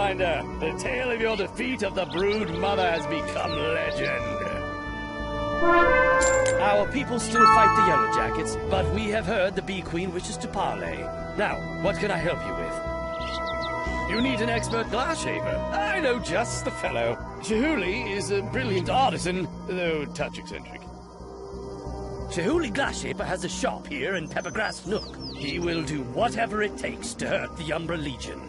Pathfinder. The tale of your defeat of the Brood Mother has become legend. Our people still fight the Yellow Jackets, but we have heard the Bee Queen wishes to parley. Now, what can I help you with? You need an expert glass shaver. I know just the fellow. Shihuli is a brilliant artisan, though a touch eccentric. Shihuli Glasshaper has a shop here in Peppergrass Nook. He will do whatever it takes to hurt the Umbra Legion.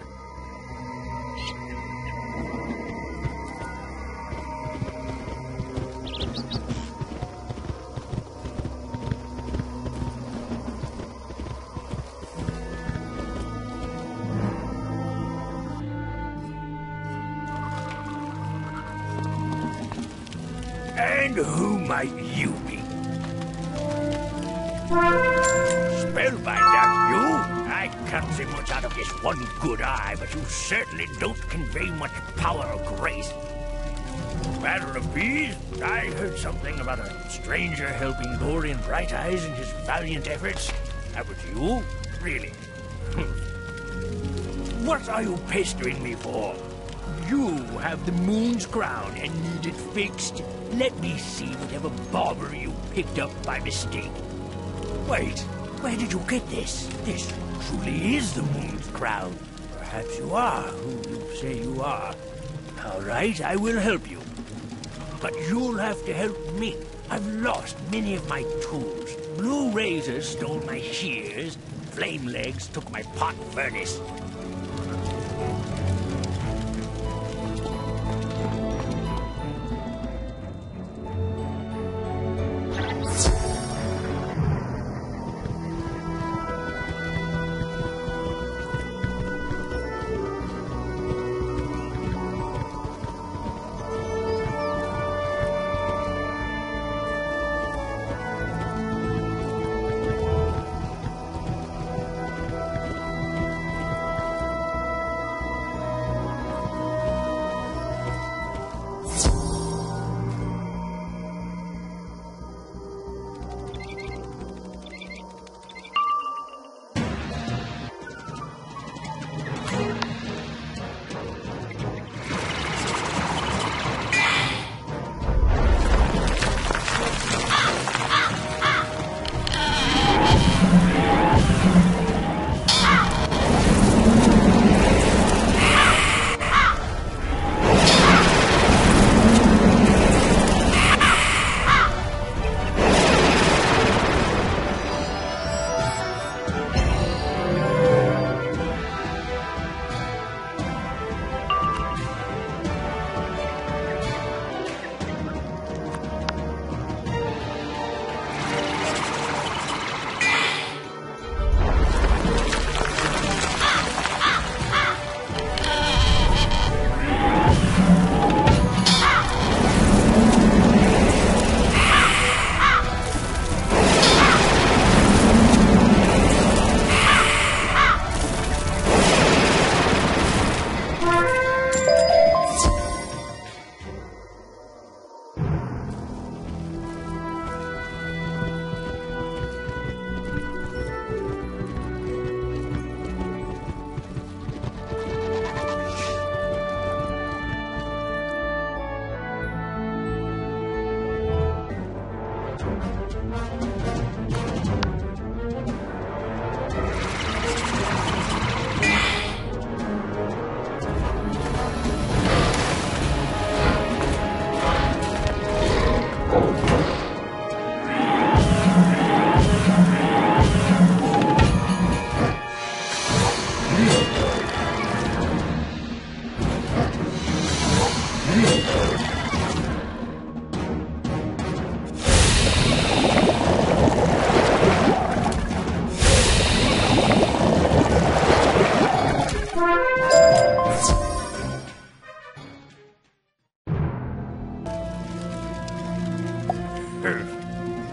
And who might you be? Spellbinder, you? I can't see much out of this one good eye, but you certainly don't convey much power or grace. Matter of bees, I heard something about a stranger helping Dorian Bright Eyes in his valiant efforts. That was you? Really? What are you pestering me for? You have the moon's crown and need it fixed. Let me see whatever bobber you picked up by mistake. Wait, where did you get this? This truly is the moon's crown. Perhaps you are who you say you are. All right, I will help you. But you'll have to help me. I've lost many of my tools. Blue Razor stole my shears. Flame Legs took my pot furnace.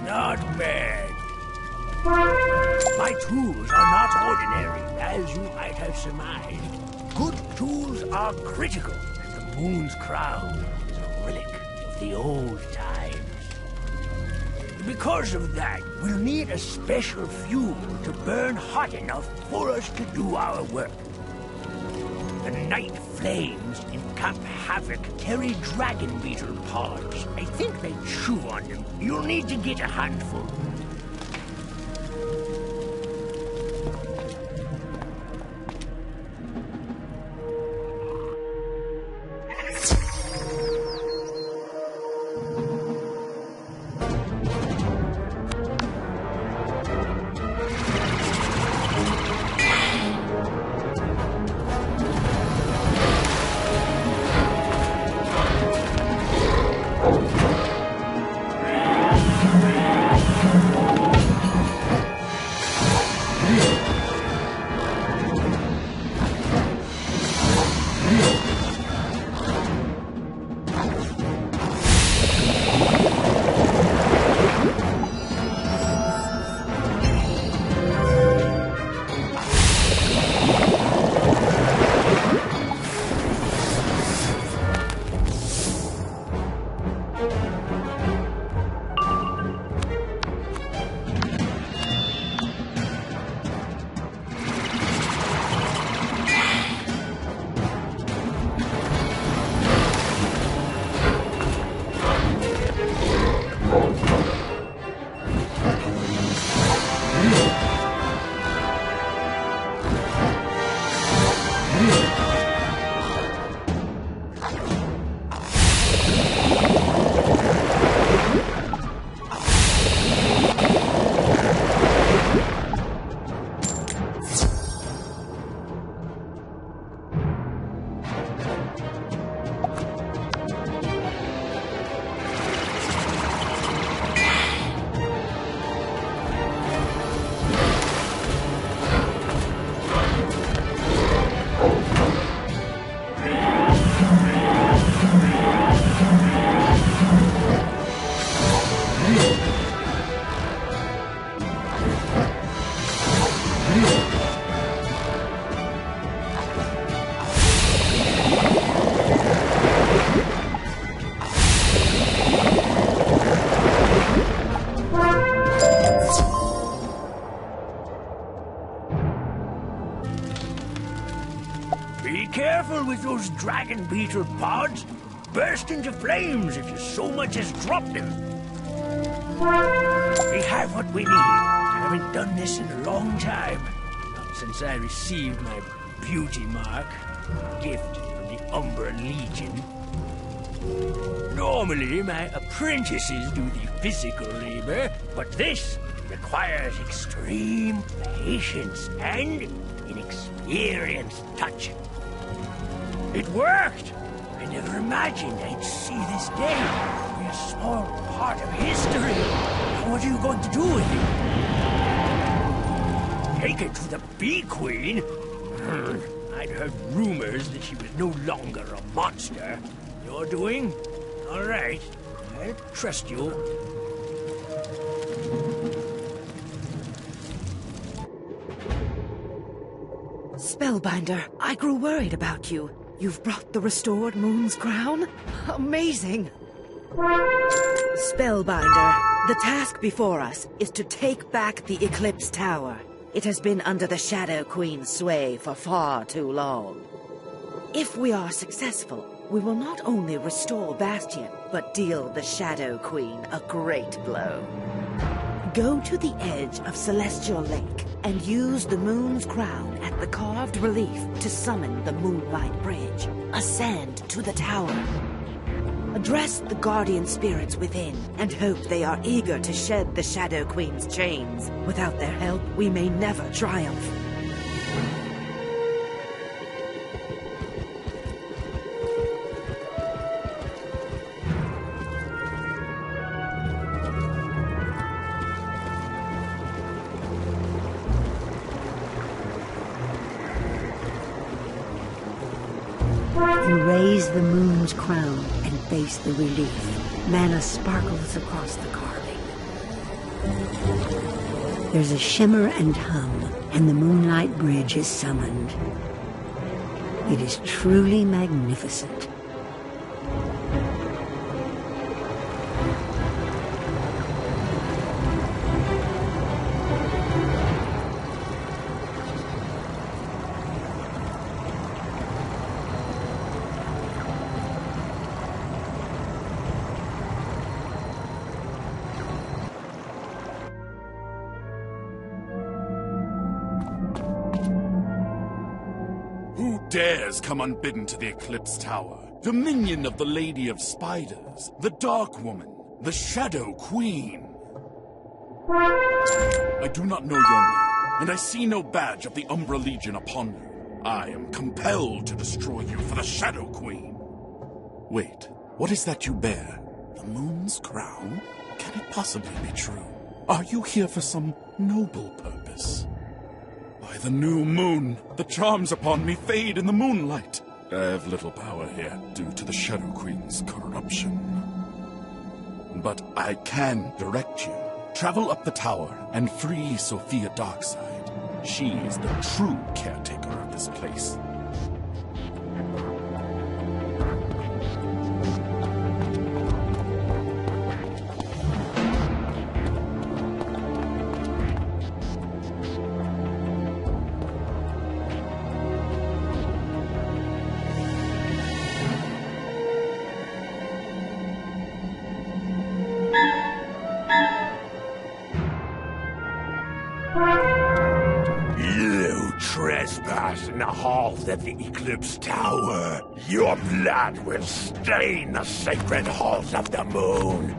Not bad. My tools are not ordinary, as you might have surmised. Good tools are critical, and the moon's crown is a relic of the old times. Because of that, we'll need a special fuel to burn hot enough for us to do our work. The night flames encamp havoc, carry dragon beetle pods. I think they chew on them. You'll need to get a handful. With those dragon beetle pods, burst into flames if you so much as drop them. We have what we need. I haven't done this in a long time. Not since I received my beauty mark, gift from the Umbra Legion. Normally, my apprentices do the physical labor, but this requires extreme patience and an experienced touch. It worked! I never imagined I'd see this day. We're a small part of history. What are you going to do with it? Take it to the Bee Queen? I'd heard rumors that she was no longer a monster. You're doing? All right. I'll trust you. Spellbinder, I grew worried about you. You've brought the restored Moon's Crown? Amazing! Spellbinder, the task before us is to take back the Eclipse Tower. It has been under the Shadow Queen's sway for far too long. If we are successful, we will not only restore Bastion, but deal the Shadow Queen a great blow. Go to the edge of Celestial Lake and use the Moon's Crown at the carved relief to summon the Moonlight Bridge. Ascend to the tower. Address the guardian spirits within and hope they are eager to shed the Shadow Queen's chains. Without their help, we may never triumph. You raise the Moon's Crown and face the relief. Mana sparkles across the carving. There's a shimmer and hum, and the Moonlight Bridge is summoned. It is truly magnificent. dares come unbidden to the Eclipse Tower? Dominion of the Lady of Spiders, the Dark Woman, the Shadow Queen. I do not know your name, and I see no badge of the Umbra Legion upon you. I am compelled to destroy you for the Shadow Queen. Wait, what is that you bear? The moon's crown? Can it possibly be true? Are you here for some noble purpose? By the new moon, the charms upon me fade in the moonlight. I have little power here due to the Shadow Queen's corruption. But I can direct you. Travel up the tower and free Sophia Darkside. She is the true caretaker of this place. In the halls of the Eclipse Tower, your blood will stain the sacred halls of the moon.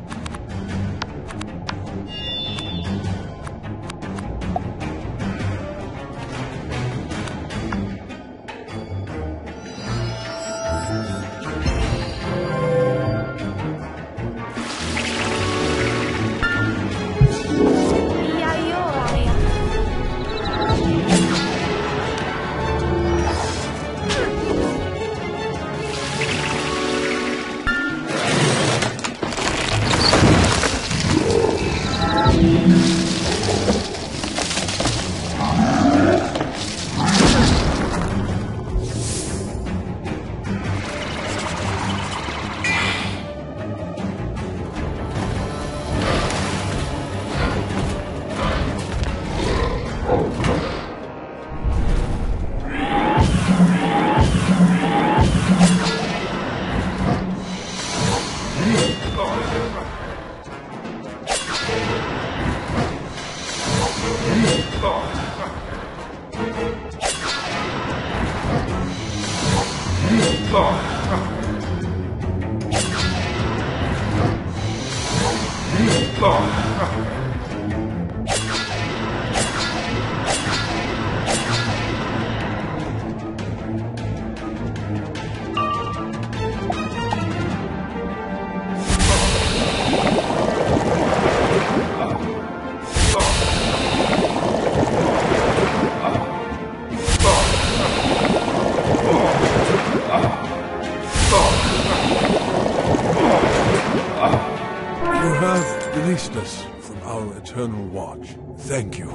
Us from our eternal watch. Thank you.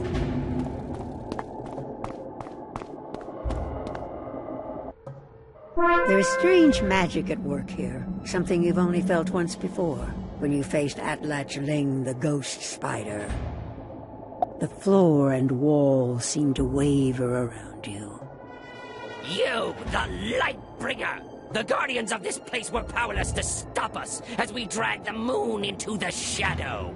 There is strange magic at work here. Something you've only felt once before, when you faced Atlatch Ling, the ghost spider. The floor and walls seem to waver around you. You, the Lightbringer! The guardians of this place were powerless to stop us as we dragged the moon into the shadow.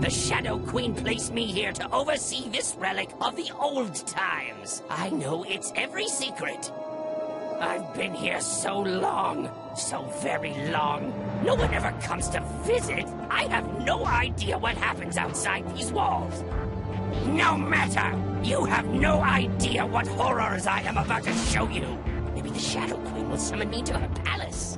The Shadow Queen placed me here to oversee this relic of the old times. I know its every secret. I've been here so long, so very long. No one ever comes to visit. I have no idea what happens outside these walls. No matter! You have no idea what horrors I am about to show you. Maybe the Shadow Queen will summon me to her palace.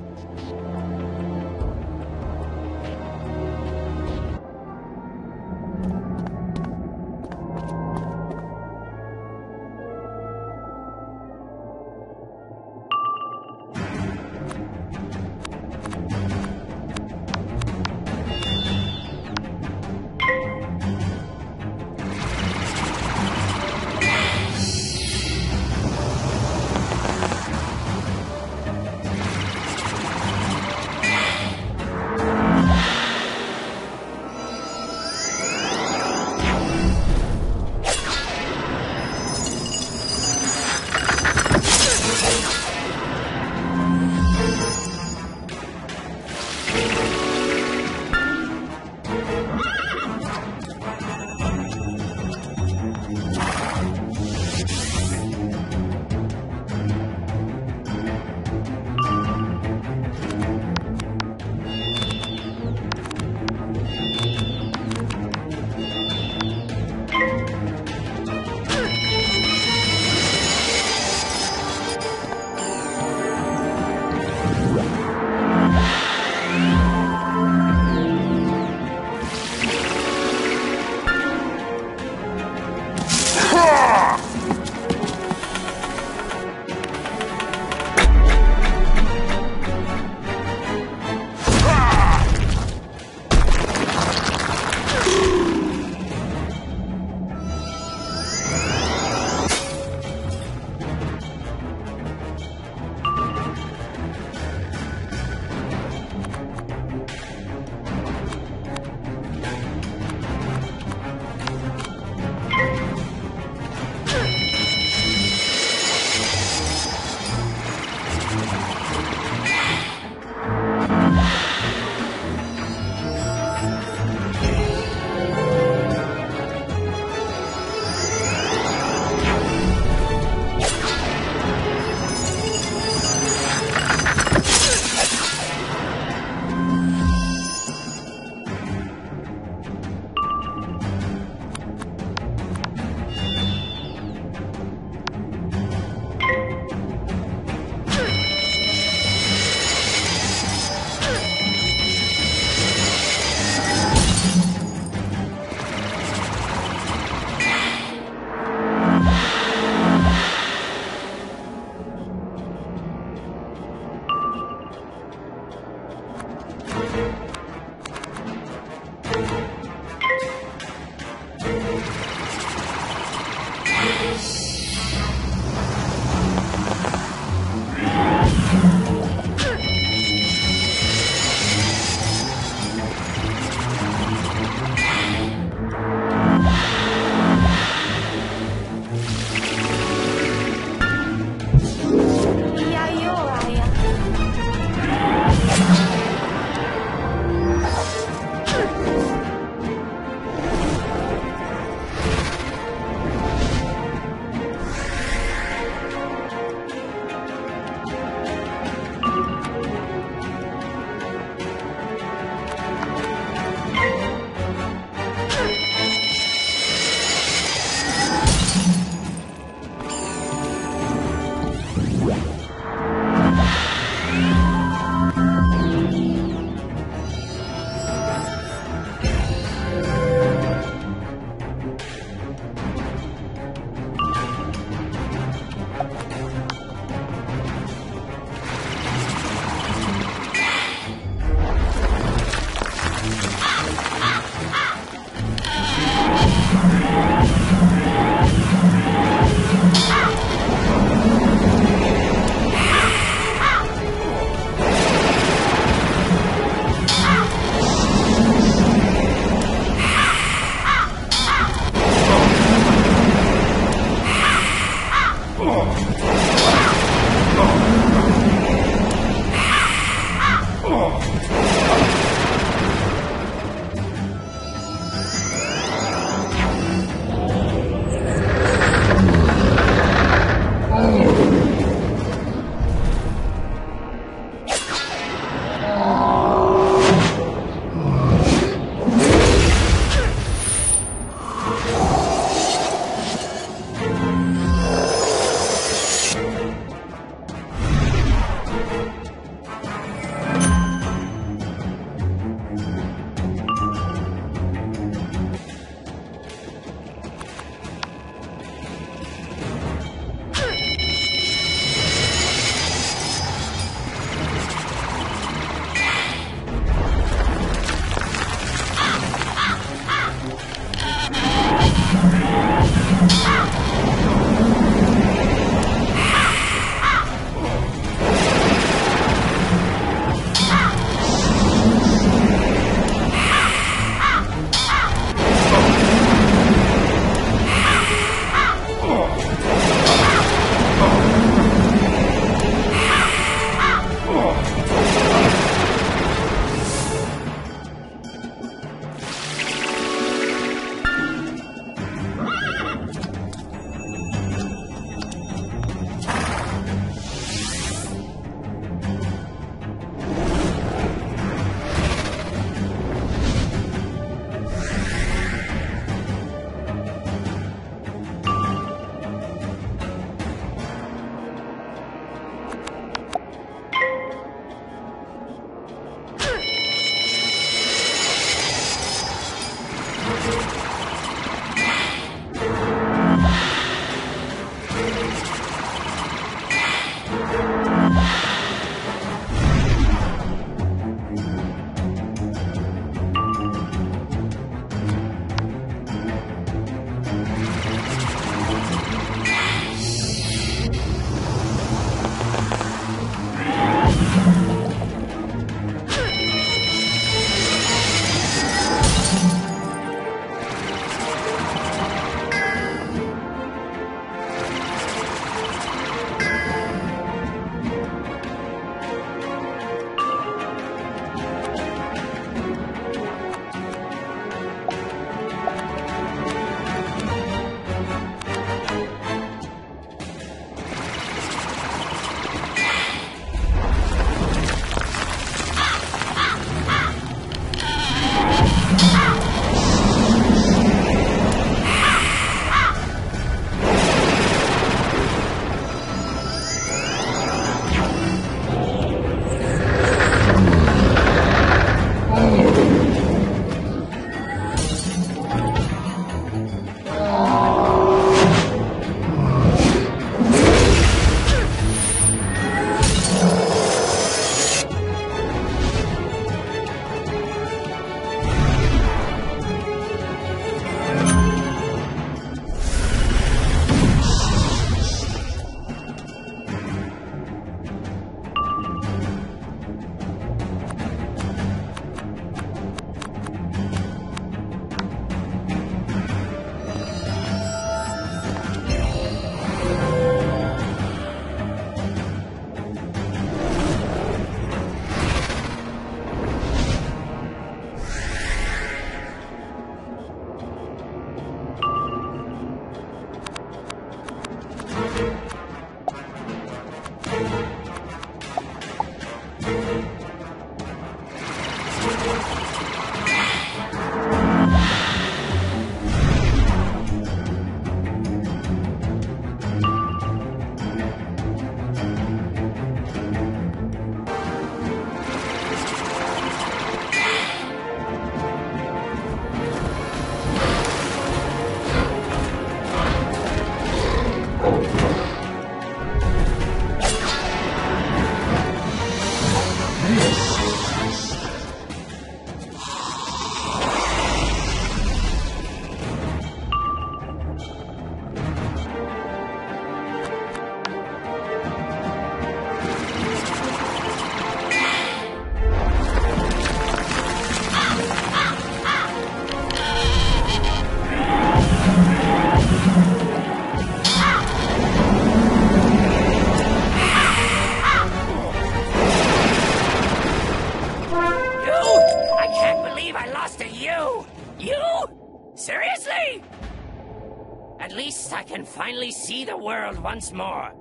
At least I can finally see the world once more,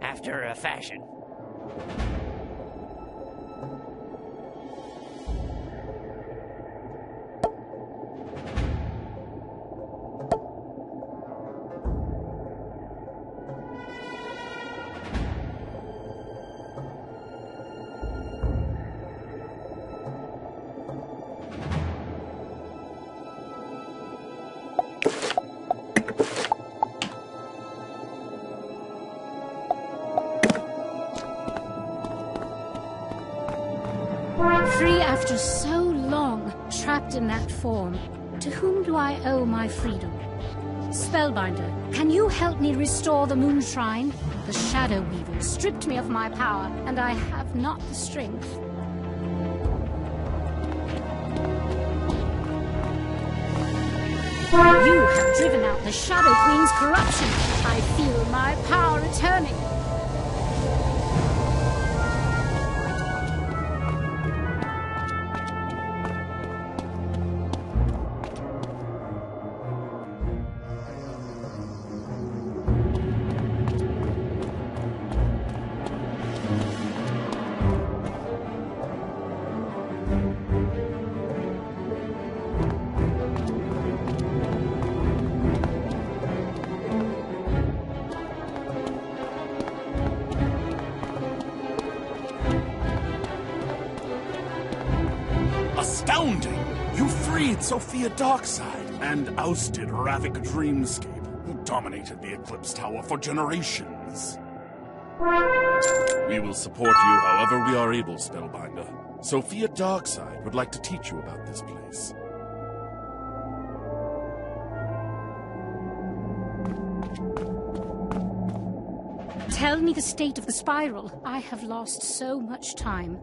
after a fashion. Free after so long, trapped in that form, to whom do I owe my freedom? Spellbinder, can you help me restore the Moon Shrine? The Shadow Weaver stripped me of my power, and I have not the strength. You have driven out the Shadow Queen's corruption. I feel my power returning. Astounding! You freed Sophia Darkside and ousted Ravik Dreamscape, who dominated the Eclipse Tower for generations. We will support you however we are able, Spellbinder. Sophia Darkside would like to teach you about this place. Tell me the state of the spiral. I have lost so much time.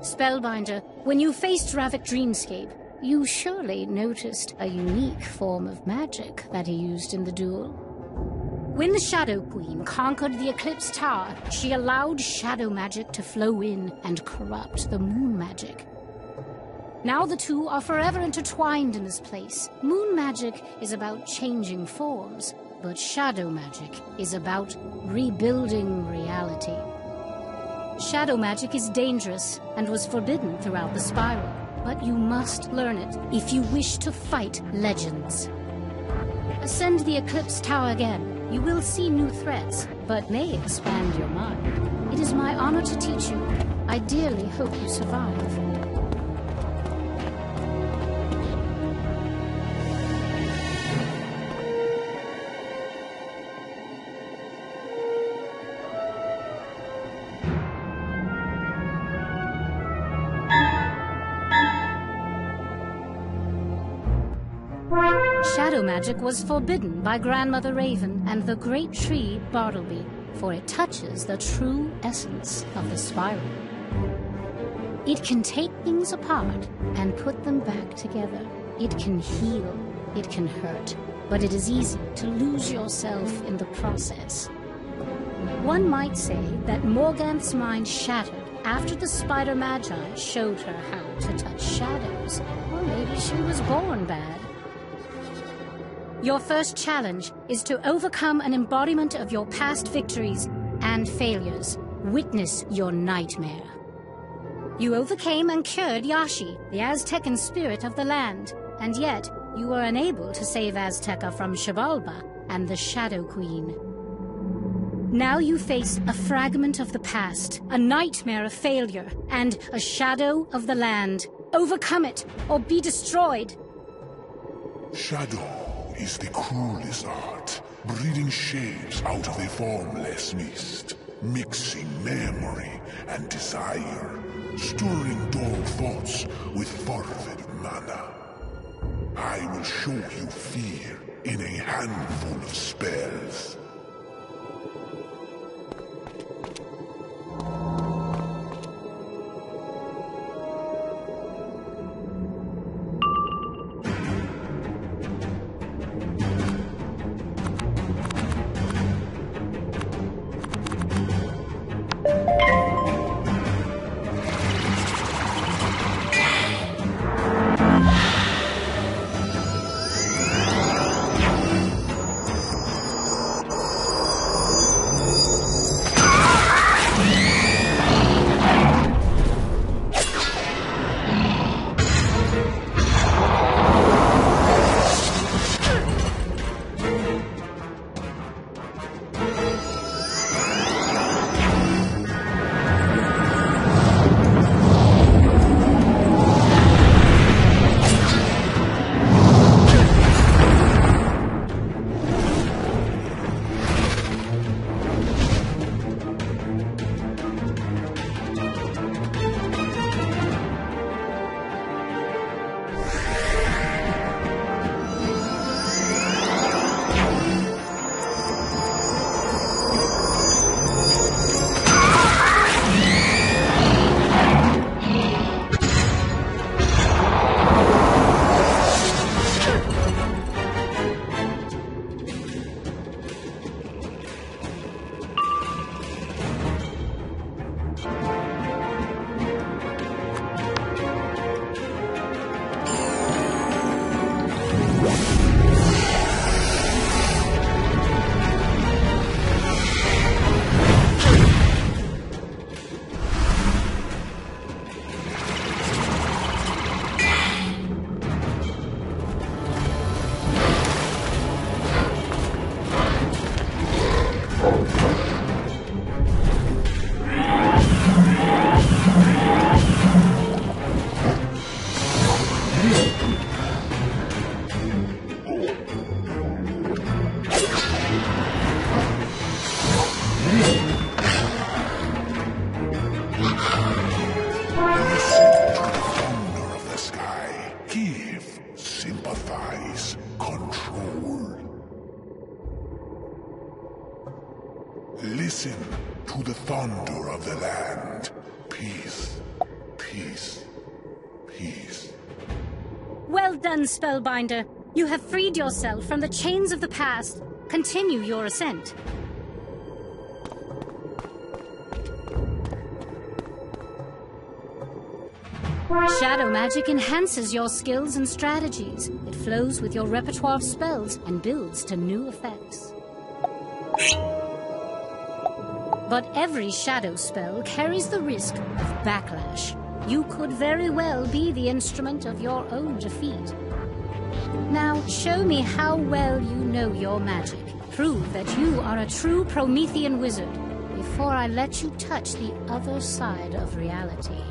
Spellbinder, when you faced Ravik Dreamscape, you surely noticed a unique form of magic that he used in the duel. When the Shadow Queen conquered the Eclipse Tower, she allowed shadow magic to flow in and corrupt the moon magic. Now the two are forever intertwined in this place. Moon magic is about changing forms, but shadow magic is about rebuilding reality. Shadow magic is dangerous and was forbidden throughout the spiral, but you must learn it if you wish to fight legends. Ascend the Eclipse Tower again. You will see new threats, but may expand your mind. It is my honor to teach you. I dearly hope you survive. Shadow magic was forbidden by Grandmother Raven and the great tree Bartleby, for it touches the true essence of the spiral. It can take things apart and put them back together. It can heal, it can hurt, but it is easy to lose yourself in the process. One might say that Morganth's mind shattered after the Spider Magi showed her how to touch shadows. Or maybe she was born bad. Your first challenge is to overcome an embodiment of your past victories and failures. Witness your nightmare. You overcame and cured Yashi, the Aztecan spirit of the land, and yet you were unable to save Azteca from Xibalba and the Shadow Queen. Now you face a fragment of the past, a nightmare of failure, and a shadow of the land. Overcome it, or be destroyed. Shadow is the cruelest art, breeding shapes out of a formless mist, mixing memory and desire, stirring dull thoughts with fervid mana. I will show you fear in a handful of spells. the thunder of the land. Peace, peace, peace. Well done, Spellbinder. You have freed yourself from the chains of the past. Continue your ascent. Shadow magic enhances your skills and strategies. It flows with your repertoire of spells and builds to new effects. But every shadow spell carries the risk of backlash. You could very well be the instrument of your own defeat. Now, show me how well you know your magic. Prove that you are a true Promethean wizard before I let you touch the other side of reality.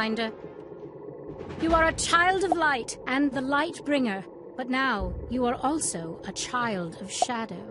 Spellbinder. You are a child of light and the light bringer, but now you are also a child of shadow.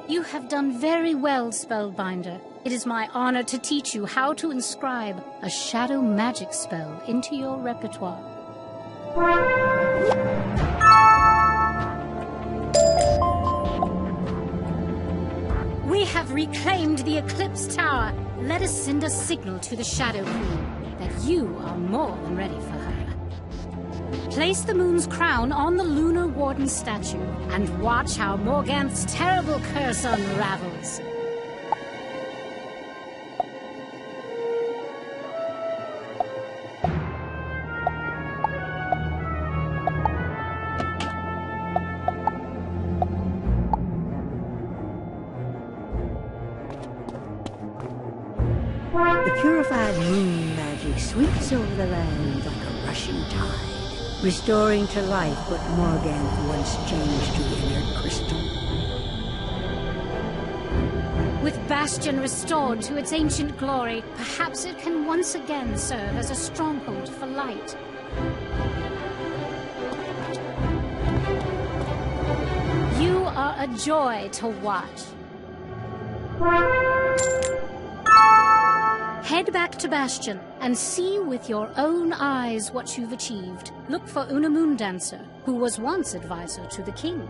You have done very well, Spellbinder. It is my honor to teach you how to inscribe a shadow magic spell into your repertoire. We have reclaimed the Eclipse Tower. Let us send a signal to the Shadow Queen that you are more than ready for her. Place the moon's crown on the Lunar Warden statue and watch how Morganth's terrible curse unravels. The purified moon magic sweeps over the land like a rushing tide, restoring to life what Morganth once changed to inert crystal. With Bastion restored to its ancient glory, perhaps it can once again serve as a stronghold for light. You are a joy to watch. Head back to Bastion and see with your own eyes what you've achieved. Look for Una Moondancer, who was once advisor to the king.